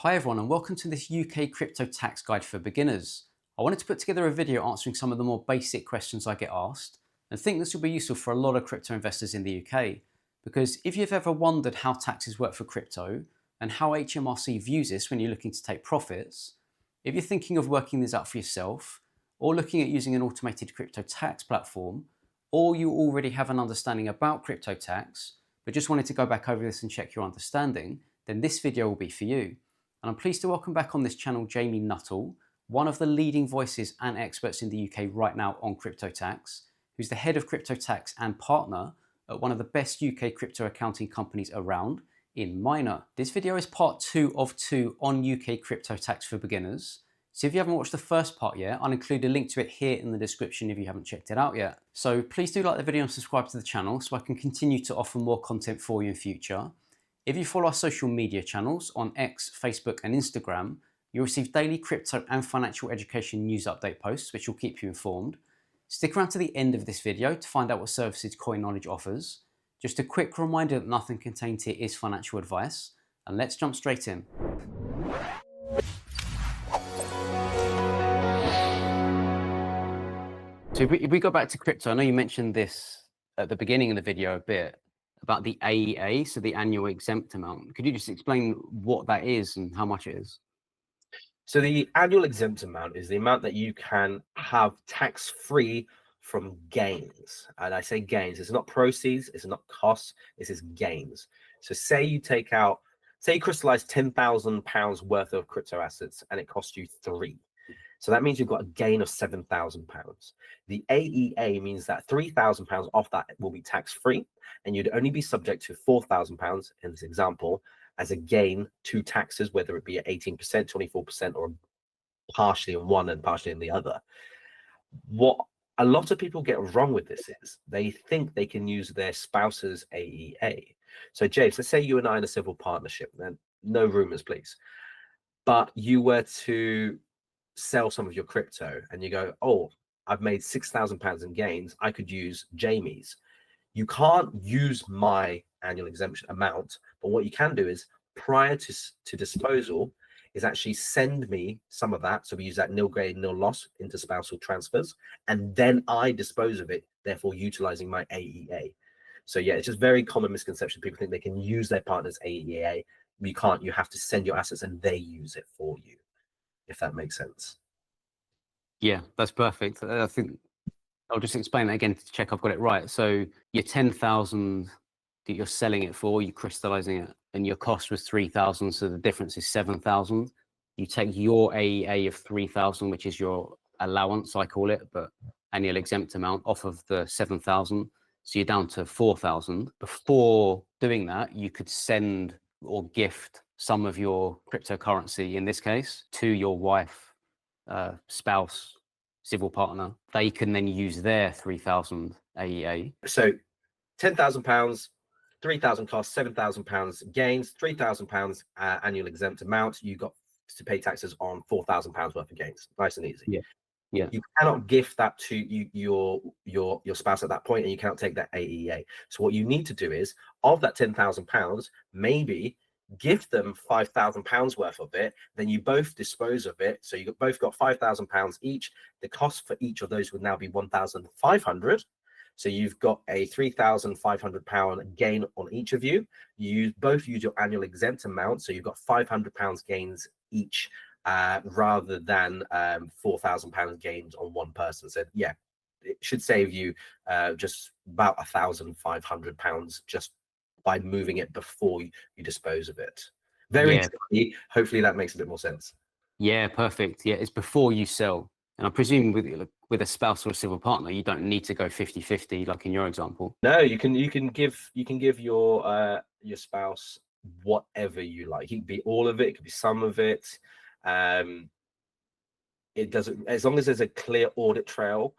Hi everyone and welcome to this UK crypto tax guide for beginners. I wanted to put together a video answering some of the more basic questions I get asked and think this will be useful for a lot of crypto investors in the UK, because if you've ever wondered how taxes work for crypto and how HMRC views this when you're looking to take profits, if you're thinking of working this out for yourself or looking at using an automated crypto tax platform, or you already have an understanding about crypto tax but just wanted to go back over this and check your understanding, then this video will be for you. And I'm pleased to welcome back on this channel Jamie Nuttall, one of the leading voices and experts in the UK right now on crypto tax, who's the head of crypto tax and partner at one of the best UK crypto accounting companies around in Miner. This video is part 2 of 2 on UK crypto tax for beginners. So if you haven't watched the first part yet, I'll include a link to it here in the description if you haven't checked it out yet. So please do like the video and subscribe to the channel so I can continue to offer more content for you in future. If you follow our social media channels on X, Facebook and Instagram, you'll receive daily crypto and financial education news update posts, which will keep you informed. Stick around to the end of this video to find out what services Coin Knowledge offers. Just a quick reminder that nothing contained here is financial advice, and let's jump straight in. So if we go back to crypto, I know you mentioned this at the beginning of the video a bit, about the AEA, so the annual exempt amount. Could you just explain what that is and how much it is? So the annual exempt amount is the amount that you can have tax-free from gains. And I say gains, it's not proceeds, it's not costs, this is gains. So say you crystallize £10,000 worth of crypto assets and it costs you 3. So that means you've got a gain of £7,000. The AEA means that £3,000 off that will be tax-free, and you'd only be subject to £4,000 in this example as a gain to taxes, whether it be at 18%, 24%, or partially in one and partially in the other. What a lot of people get wrong with this is they think they can use their spouse's AEA. So James, let's say you and I in a civil partnership, and no rumors, please, but you were to sell some of your crypto and you go, oh, I've made £6,000 in gains, I could use Jamie's. You can't use my annual exemption amount, but what you can do is prior to disposal is actually send me some of that. So we use that nil gain, nil loss into spousal transfers, and then I dispose of it, therefore utilizing my AEA. So yeah, it's just very common misconception. People think they can use their partner's AEA. You can't. You have to send your assets and they use it for you, if that makes sense. Yeah, that's perfect. I think I'll just explain that again to check I've got it right. So your 10,000 that you're selling it for, you're crystallizing it, and your cost was 3,000, so the difference is 7,000. You take your AEA of 3,000, which is your allowance, I call it, but annual exempt amount, off of the 7,000. So you're down to 4,000. Before doing that, you could send or gift some of your cryptocurrency, in this case, to your wife, spouse, civil partner. They can then use their 3,000 AEA. So £10,000, 3,000 costs, £7,000 gains, £3,000 annual exempt amount. You got to pay taxes on £4,000 worth of gains. Nice and easy. Yeah. Yeah. You cannot gift that to your spouse at that point, and you cannot take that AEA. So what you need to do is, of that £10,000, maybe give them £5,000 worth of it, then you both dispose of it. So you both got £5,000 each. The cost for each of those would now be £1,500. So you've got a £3,500 gain on each of you. You both use your annual exempt amount, so you've got £500 gains each, rather than £4,000 gains on one person. So yeah, it should save you just about £1,500 just by moving it before you dispose of it. Very tricky. Hopefully that makes a bit more sense. Yeah, perfect. Yeah, it's before you sell. And I presume with a spouse or a civil partner, you don't need to go 50-50 like in your example. No, you can give your spouse whatever you like. It could be all of it, it could be some of it. It doesn't, as long as there's a clear audit trail,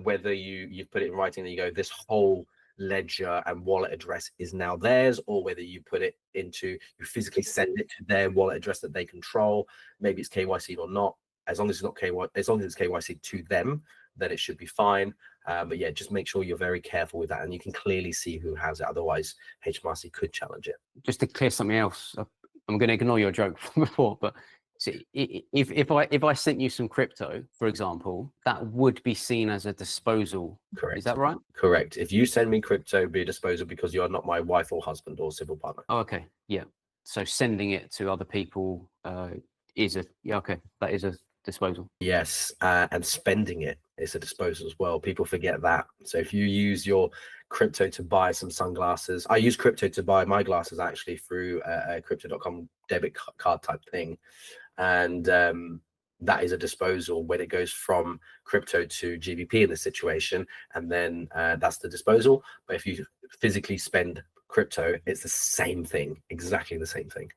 whether you've put it in writing that you go, this whole ledger and wallet address is now theirs, or whether you put it into, you physically send it to their wallet address that they control. Maybe it's KYC or not. As long as it's not KYC, as long as it's KYC to them, then it should be fine. But yeah, just make sure you're very careful with that, and you can clearly see who has it. Otherwise, HMRC could challenge it. Just to clear something else up, I'm going to ignore your joke from before, but so if I sent you some crypto, for example, that would be seen as a disposal. Is Correct. that right? Correct. If you send me crypto, be a disposal because you are not my wife or husband or civil partner. Oh, okay. Yeah. So sending it to other people is a, yeah, okay. That is a disposal. Yes, and spending it is a disposal as well. People forget that. So if you use your crypto to buy some sunglasses, I use crypto to buy my glasses actually through a crypto.com debit card type thing. And that is a disposal when it goes from crypto to GBP in this situation. And then that's the disposal. But if you physically spend crypto, it's the same thing, exactly the same thing.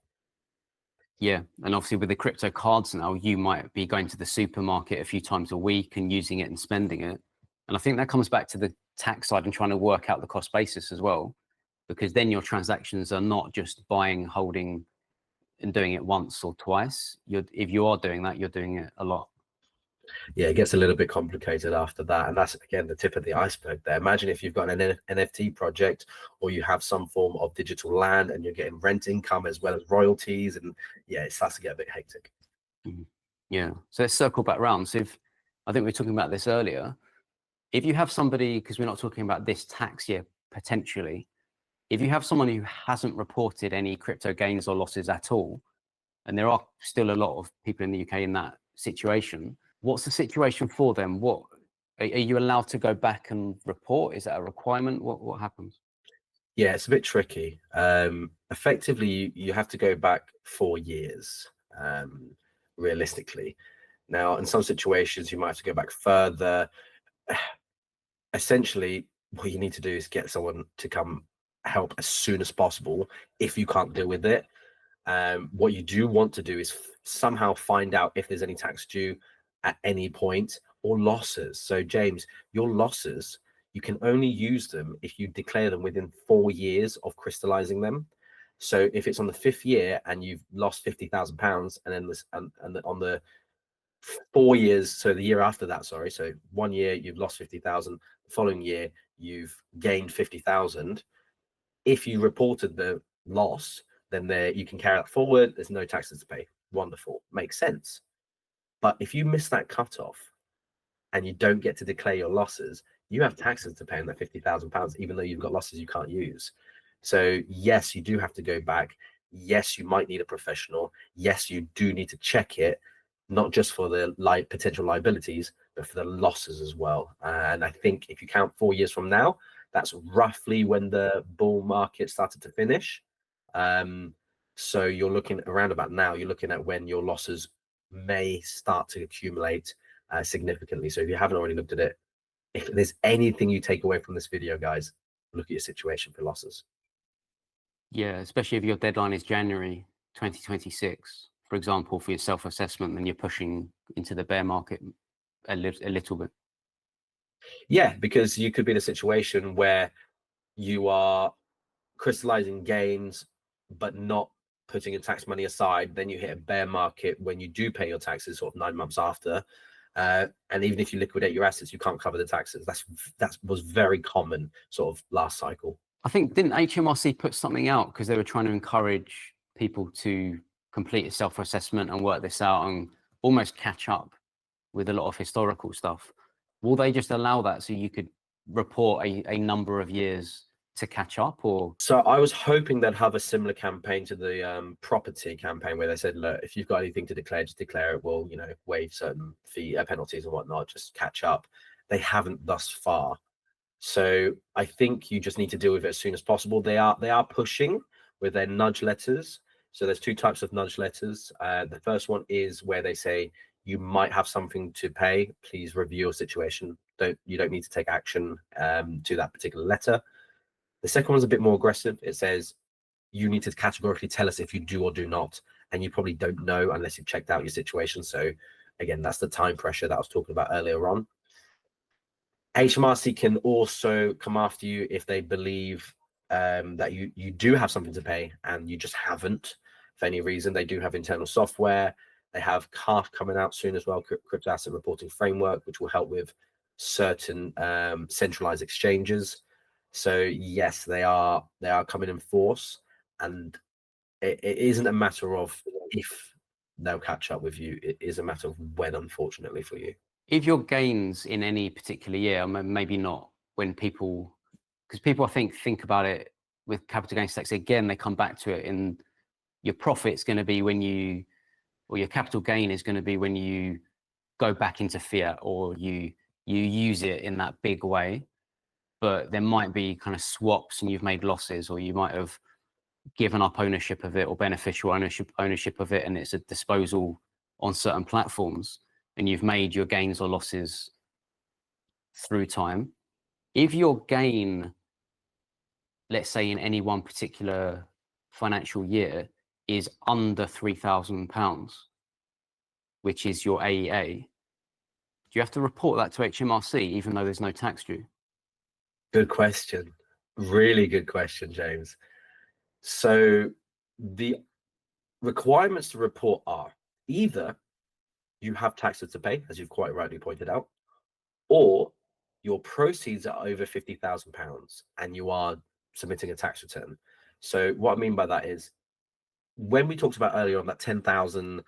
Yeah. And obviously with the crypto cards now, you might be going to the supermarket a few times a week and using it and spending it. And I think that comes back to the tax side and trying to work out the cost basis as well, because then your transactions are not just buying, holding, and doing it once or twice. If you are doing that, you're doing it a lot. Yeah, it gets a little bit complicated after that. And that's, again, the tip of the iceberg there. Imagine if you've got an NFT project or you have some form of digital land and you're getting rent income as well as royalties. And yeah, it starts to get a bit hectic. Yeah. So let's circle back round. So I think we were talking about this earlier. If you have somebody, because we're not talking about this tax year potentially, if you have someone who hasn't reported any crypto gains or losses at all, and there are still a lot of people in the UK in that situation, what's the situation for them? What are you allowed to go back and report? Is that a requirement? What happens? Yeah, it's a bit tricky. Effectively, you have to go back 4 years, realistically. Now, in some situations, you might have to go back further. Essentially, what you need to do is get someone to come help as soon as possible if you can't deal with it. What you do want to do is somehow find out if there's any tax due at any point or losses. So, James, your losses, you can only use them if you declare them within 4 years of crystallizing them. So, if it's on the 5th year and you've lost £50,000, and then on the 4 years, so the year after that, sorry, so 1 year you've lost 50,000, the following year you've gained 50,000. If you reported the loss, then there you can carry that forward. There's no taxes to pay. Wonderful, makes sense. But if you miss that cutoff and you don't get to declare your losses, you have taxes to pay on that £50,000, even though you've got losses you can't use. So yes, you do have to go back. Yes, you might need a professional. Yes, you do need to check it, not just for the potential liabilities, but for the losses as well. And I think if you count 4 years from now, that's roughly when the bull market started to finish. So you're looking around about now, you're looking at when your losses may start to accumulate significantly. So if you haven't already looked at it, if there's anything you take away from this video, guys, look at your situation for losses. Yeah, especially if your deadline is January 2026, for example, for your self-assessment, then you're pushing into the bear market a little bit. Yeah, because you could be in a situation where you are crystallizing gains, but not putting your tax money aside. Then you hit a bear market when you do pay your taxes, sort of 9 months after. And even if you liquidate your assets, you can't cover the taxes. That was very common sort of last cycle. I think, didn't HMRC put something out because they were trying to encourage people to complete a self-assessment and work this out and almost catch up with a lot of historical stuff? Will they just allow that so you could report a number of years to catch up? Or so I was hoping they'd have a similar campaign to the property campaign where they said, look, if you've got anything to declare, just declare it. We'll, waive certain fee penalties and whatnot, just catch up. They haven't thus far. So I think you just need to deal with it as soon as possible. They are pushing with their nudge letters. So there's two types of nudge letters. The first one is where they say you might have something to pay. Please review your situation. You don't need to take action to that particular letter. The second one's a bit more aggressive. It says you need to categorically tell us if you do or do not, and you probably don't know unless you've checked out your situation. So again, that's the time pressure that I was talking about earlier on. HMRC can also come after you if they believe that you do have something to pay and you just haven't for any reason. They do have internal software. They have CAF coming out soon as well, Crypto Asset Reporting Framework, which will help with certain centralized exchanges. So yes, they are coming in force, and it isn't a matter of if they'll catch up with you. It is a matter of when, unfortunately for you. If your gains in any particular year, maybe not when people, because people I think about it with capital gains tax again, they come back to it in your profit's going to be when you, or your capital gain is going to be when you go back into fiat or you use it in that big way. But there might be kind of swaps and you've made losses, or you might have given up ownership of it or beneficial ownership of it, and it's a disposal on certain platforms, and you've made your gains or losses through time. If your gain, let's say in any one particular financial year, is under £3,000, which is your AEA, do you have to report that to HMRC even though there's no tax due? Good question. Really good question, James. So the requirements to report are either you have taxes to pay, as you've quite rightly pointed out, or your proceeds are over £50,000 and you are submitting a tax return. So what I mean by that is, when we talked about earlier on that £10,000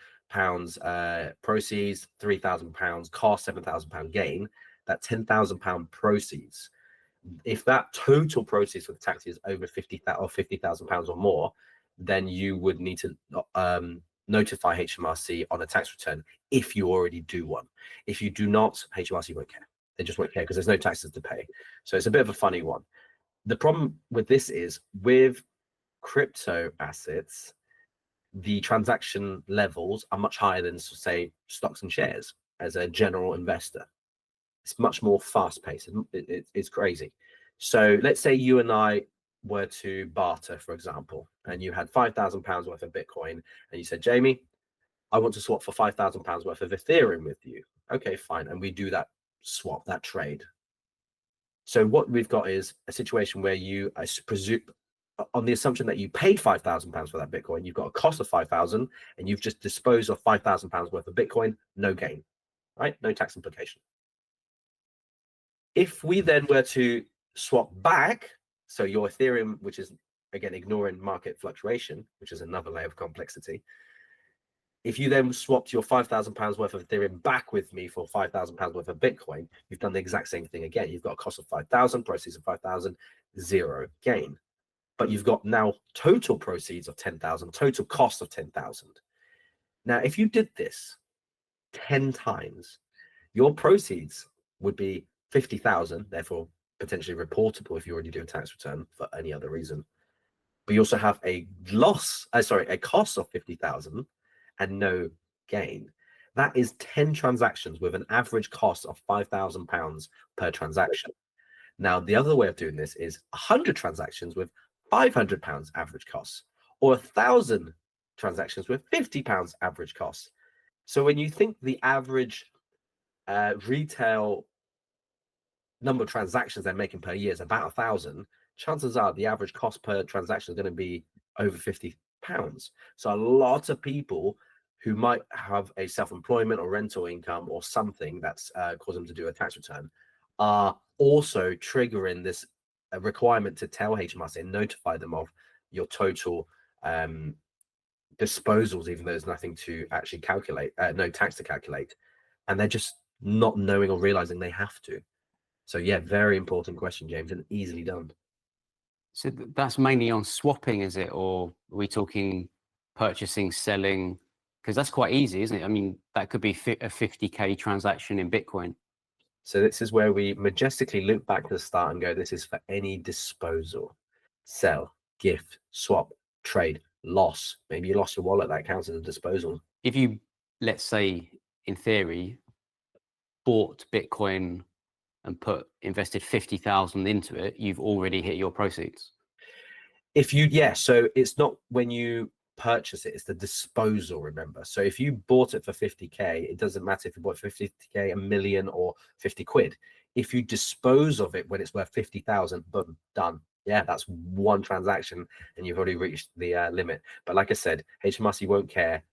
proceeds, £3,000 cost, £7,000 gain, that £10,000 proceeds, if that total proceeds for the tax is over £50,000 or more, then you would need to notify HMRC on a tax return if you already do one. If you do not, HMRC won't care. They just won't care because there's no taxes to pay. So it's a bit of a funny one. The problem with this is, with crypto assets, the transaction levels are much higher than, say, stocks and shares. As a general investor, it's much more fast paced. It's crazy. So let's say you and I were to barter, for example, and you had £5,000 worth of Bitcoin, and you said, Jamie, I want to swap for £5,000 worth of Ethereum with you. Okay, fine. And we do that swap, that trade. So what we've got is a situation where you, I presume, on the assumption that you paid £5,000 for that Bitcoin, you've got a cost of 5,000, and you've just disposed of £5,000 worth of Bitcoin, no gain, right? No tax implication. If we then were to swap back, so your Ethereum, which is, again, ignoring market fluctuation, which is another layer of complexity, if you then swapped your £5,000 worth of Ethereum back with me for £5,000 worth of Bitcoin, you've done the exact same thing again. You've got a cost of 5,000, proceeds of 5,000, zero gain. But you've got now total proceeds of 10,000, total cost of 10,000. Now, if you did this 10 times, your proceeds would be 50,000, therefore potentially reportable if you already do a tax return for any other reason. But you also have a a cost of 50,000 and no gain. That is 10 transactions with an average cost of £5,000 per transaction. Now, the other way of doing this is 100 transactions with £500 average costs, or 1,000 transactions with £50 average costs. So when you think the average retail number of transactions they're making per year is about 1,000, chances are the average cost per transaction is going to be over £50. So a lot of people who might have a self-employment or rental income or something that's causing them to do a tax return are also triggering this requirement to tell HMRC and notify them of your total disposals, even though there's nothing to actually calculate, no tax to calculate, and they're just not knowing or realizing they have to. So yeah, very important question, James, and easily done. So that's mainly on swapping, is it? Or are we talking purchasing, selling? Because that's quite easy, isn't it? I mean, that could be a 50K transaction in Bitcoin. So this is where we majestically look back to the start and go, this is for any disposal, sell, gift, swap, trade, loss. Maybe you lost your wallet, that counts as a disposal. If you, let's say, in theory, bought Bitcoin and invested 50,000 into it, you've already hit your proceeds. So it's not when you purchase it, it's the disposal, remember. So if you bought it for 50K, it doesn't matter if you bought it for 50K, a million, or 50 quid. If you dispose of it when it's worth 50,000, boom, done. Yeah, that's one transaction and you've already reached the limit. But like I said, HMRC won't care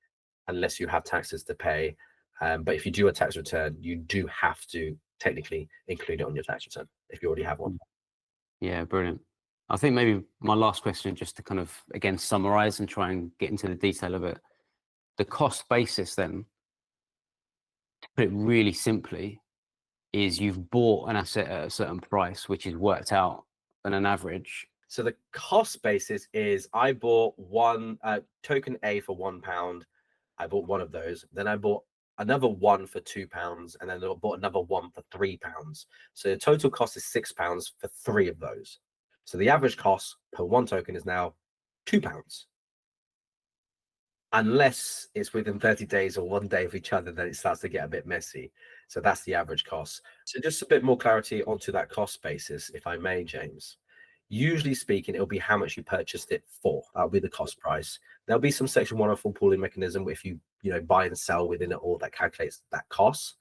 unless you have taxes to pay. But if you do a tax return, you do have to technically include it on your tax return if you already have one. Yeah, brilliant. I think maybe my last question, just to kind of again summarize and try and get into the detail of it. The cost basis, then, to put it really simply, is you've bought an asset at a certain price, which is worked out on an average. So the cost basis is I bought one token A for £1. I bought one of those. Then I bought another one for £2, and then I bought another one for £3. So the total cost is £6 for three of those. So the average cost per one token is now £2. Unless it's within 30 days or 1 day of each other, then it starts to get a bit messy. So that's the average cost. So just a bit more clarity onto that cost basis, if I may, James. Usually speaking, it'll be how much you purchased it for. That'll be the cost price. There'll be some Section 104 pooling mechanism if you buy and sell within it all that calculates that cost.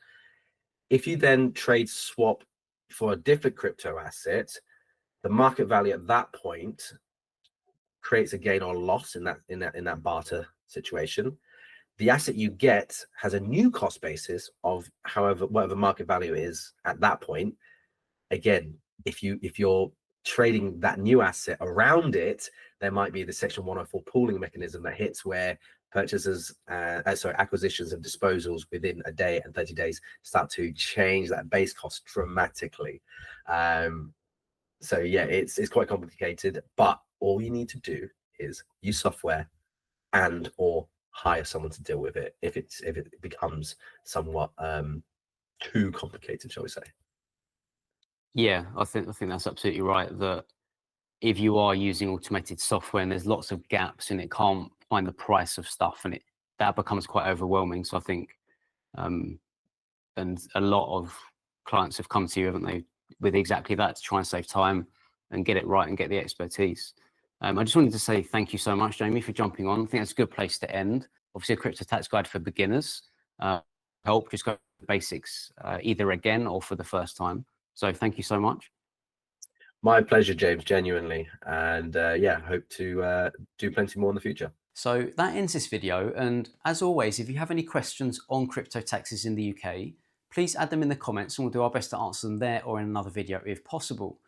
If you then trade swap for a different crypto asset, the market value at that point creates a gain or loss in that barter situation. The asset you get has a new cost basis of whatever market value is at that point. Again, if you're trading that new asset around it, there might be the Section 104 pooling mechanism that hits where acquisitions and disposals within a day and 30 days start to change that base cost dramatically. So yeah, it's quite complicated, but all you need to do is use software and or hire someone to deal with it if it becomes somewhat too complicated, shall we say. Yeah, I think that's absolutely right. That if you are using automated software and there's lots of gaps and it can't find the price of stuff, and that becomes quite overwhelming. So I think, and a lot of clients have come to you, haven't they, with exactly that, to try and save time and get it right and get the expertise. I just wanted to say thank you so much, Jamie, for jumping on. I think that's a good place to end. Obviously, a crypto tax guide for beginners. Help just go the basics either again or for the first time. So thank you so much. My pleasure, James, genuinely. And yeah, hope to do plenty more in the future. So that ends this video. And as always, if you have any questions on crypto taxes in the UK, please add them in the comments and we'll do our best to answer them there or in another video if possible.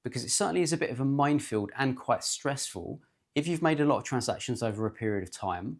Because it certainly is a bit of a minefield and quite stressful if you've made a lot of transactions over a period of time,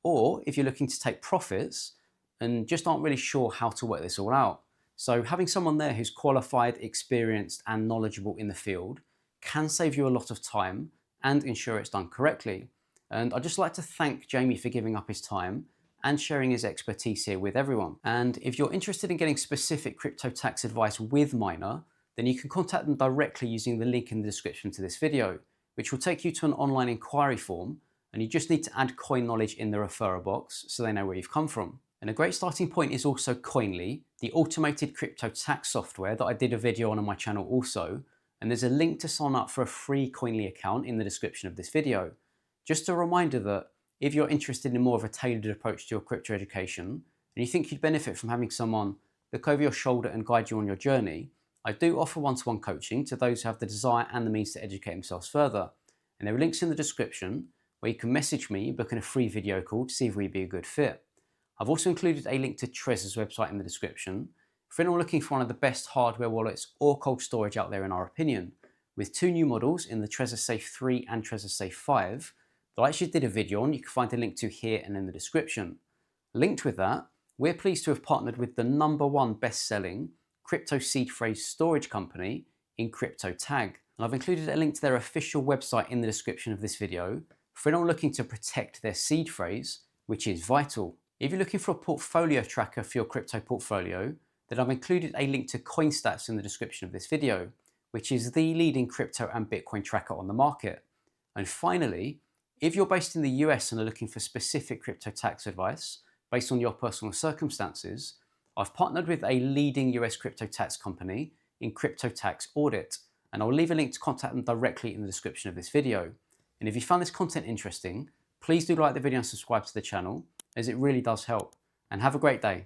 or if you're looking to take profits and just aren't really sure how to work this all out. So having someone there who's qualified, experienced and knowledgeable in the field can save you a lot of time and ensure it's done correctly. And I'd just like to thank Jamie for giving up his time and sharing his expertise here with everyone. And if you're interested in getting specific crypto tax advice with Miner, then you can contact them directly using the link in the description to this video, which will take you to an online inquiry form, and you just need to add coin knowledge in the referrer box so they know where you've come from. And a great starting point is also Coinly, the automated crypto tax software that I did a video on my channel also, and there's a link to sign up for a free Coinly account in the description of this video. Just a reminder that if you're interested in more of a tailored approach to your crypto education, and you think you'd benefit from having someone look over your shoulder and guide you on your journey, I do offer one-to-one coaching to those who have the desire and the means to educate themselves further. And there are links in the description where you can message me booking a free video call to see if we'd be a good fit. I've also included a link to Trezor's website in the description for anyone looking for one of the best hardware wallets or cold storage out there in our opinion, with two new models in the Trezor Safe 3 and Trezor Safe 5 that I actually did a video on. You can find a link to here and in the description. Linked with that, we're pleased to have partnered with the #1 best-selling crypto seed phrase storage company in CryptoTag. And I've included a link to their official website in the description of this video for anyone looking to protect their seed phrase, which is vital. If you're looking for a portfolio tracker for your crypto portfolio, then I've included a link to CoinStats in the description of this video, which is the leading crypto and Bitcoin tracker on the market. And finally, if you're based in the US and are looking for specific crypto tax advice based on your personal circumstances, I've partnered with a leading US crypto tax company in Crypto Tax Audit, and I'll leave a link to contact them directly in the description of this video. And if you found this content interesting, please do like the video and subscribe to the channel, as it really does help. And have a great day.